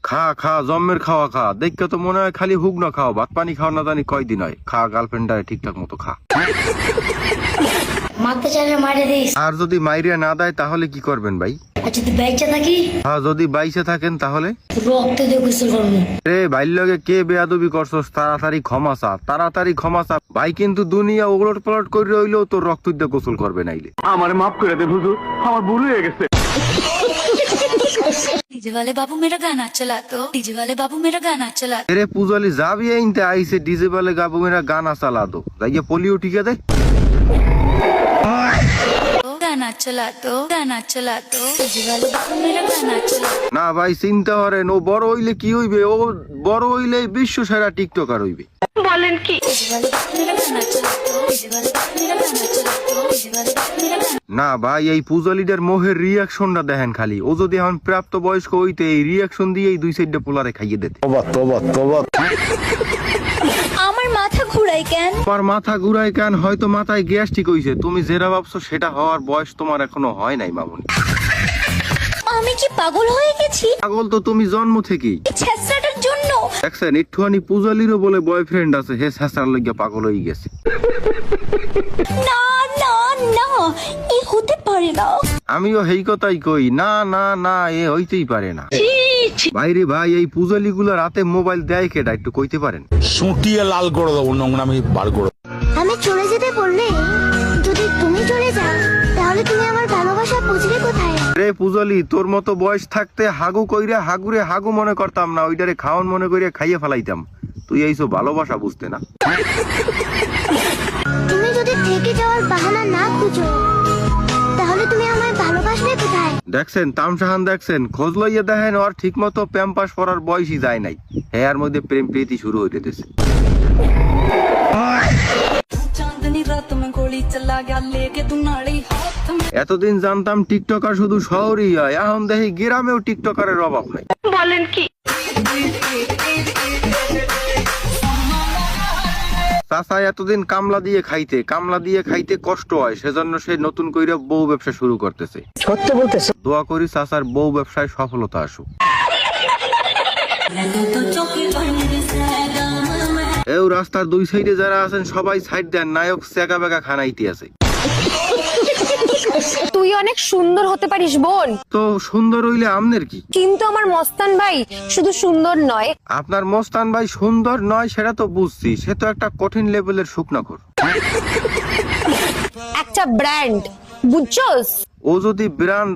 খা খা জম্মের খাওয়া খা, দেখতে তো মনে হয় খালি হুক না খাও, ভাত পানি খাও না জানি কয়দিন হয়। খা, গার্লফ্রেন্ডারে ঠিকঠাক মতো খা। মারতে চাইলে মারে দিস। আর যদি মাইরিয়া না দেয় তাহলে কি করবেন ভাই? আর যদি বাইচা থাকি, হ্যাঁ যদি বাইসে থাকেন তাহলে রক্ত দিয়ে গোসল করবো। রে ভাইর লগে কে বেয়াদবি করছস, তাড়াতাড়ি ক্ষমা চা, তাড়াতাড়ি ক্ষমা চা। ভাই কিন্তু দুনিয়া ওলট পালট করে রইলেও তোর রক্ত দিয়ে গোসল করবে নাইলে। আমার মাফ করে দে হুজুর, আমার ভুল হয়ে গেছে। डीजे वाले बाबू मेरा गाना चला दो, डीजे वाले बाबू मेरा गाना चला रे पूजाली যাবি আইনতে আইছে ডিজে वाले গাবু মেরা গানা চালা দো, যাইয়ে পোলিও টিকে দে। दो, गाना चला दो, गाना चला दो, डीजे वाले बाबू मेरा गाना चला दो। না ভাই চিন্তা করেন, ও বড় হইলে কি হইবে? ও বড় হইলে বিশ্ব সেরা টিকটকার হইবে। डीजे वाले बाबू मेरा गाना चला दो, डीजे वाले बाबू मेरा गाना चला दो, डीजे वाले बाबू मेरा गाना। না ভাই এই পূজালিটার মোহের রিয়াকশনটা দেখেন খালি। ও যদি এখন প্রাপ্ত বয়স্ক হইতে এই রিয়াকশন দিয়ে এই দুই সাইডটা পোলারে খাইয়ে দিতে। আমার মাথা ঘুরাই কেন? তোমার মাথা ঘুরায় কেন? হয়তো মাথায় গ্যাস ঠিক হইছে। তুমি যেটা ভাবছো সেটা হওয়ার বয়স তোমার এখনো হয় নাই মামুনি। আমি কি পাগল হয়ে গেছি পাগল তো তুমি জন্ম থেকেই। ছেঁচড়াটার জন্য? দেখছেন একটুখানি পূজালিরও বলে বয়ফ্রেন্ড আছে, হে ছেঁচড়ার লইগা পাগল হয়ে গেছে। না না না, এ হতে পারে না। আমিও হেই কথাই কই, না না না, এ হইতেই পারে না। ভাইরে ভাই এই পূজালি গুলা রাতে মোবাইল দেয় কেডা একটু কইতে পারেন? সুটিয়ে লাল করে দেবো, নোংরামি বার করে। আমি চলে যেতে বললে, যদি তুমি চলে যাও তাহলে তুমি আমার ভালোবাসা বুঝবে কোথায়? রে পূজালি, তোর মতো বয়স থাকতে হাগু কইরা হাগুরে হাগু মনে করতাম না, ওইটারে খাওয়ান মনে কইরা খাইয়ে ফেলাইতাম। তুই এইসো ভালোবাসা বুঝতে না। তুমি যদি থেকে যাওয়ার বাহানা না খুঁজো তাহলে তুমি আমায় ভালোবাসবে কোথায়? দেখছেন তামসাহান, দেখছেন খোঁজ লইয়া দেখেন, ওর ঠিক মতো প্যাম্পাস পরার বয়সই যায় নাই, হেয়ার মধ্যে প্রেম প্রীতি শুরু হইতেছে। चांदनी रात में गोली चला गया लेके तू नाड़ी हाथ में। এতদিন জানতাম টিকটকার শুধু শহরেই হয়, এখন দেখি গ্রামেও টিকটকারের অভাব নাই। বলেন কি? চাচা এতদিন কামলা দিয়ে খাইতে কষ্ট হয়, সেজন্য সে নতুন কইরা বউ ব্যবসা শুরু করতেছে। সত্য বলতেছ? দোয়া করি চাচার বউ ব্যবসায় সফলতা আসুক। এও রাস্তার দুই সাইডে যারা আছেন সবাই সাইড দেন, নায়ক চেকা বেকা খানাইতে আছে। তুই অনেক সুন্দর হতে পারিস বোন, তো সুন্দর হইলে আমনের কি? কিন্তু আমার মস্তান ভাই শুধু সুন্দর নয়, আপনার মস্তান ভাই সুন্দর নয় সেটা তো বুঝছি, সে তো একটা কঠিন লেভেলের শুকনাখোর। একটা ব্র্যান্ড, বুঝছস? ও যদি ব্র্যান্ড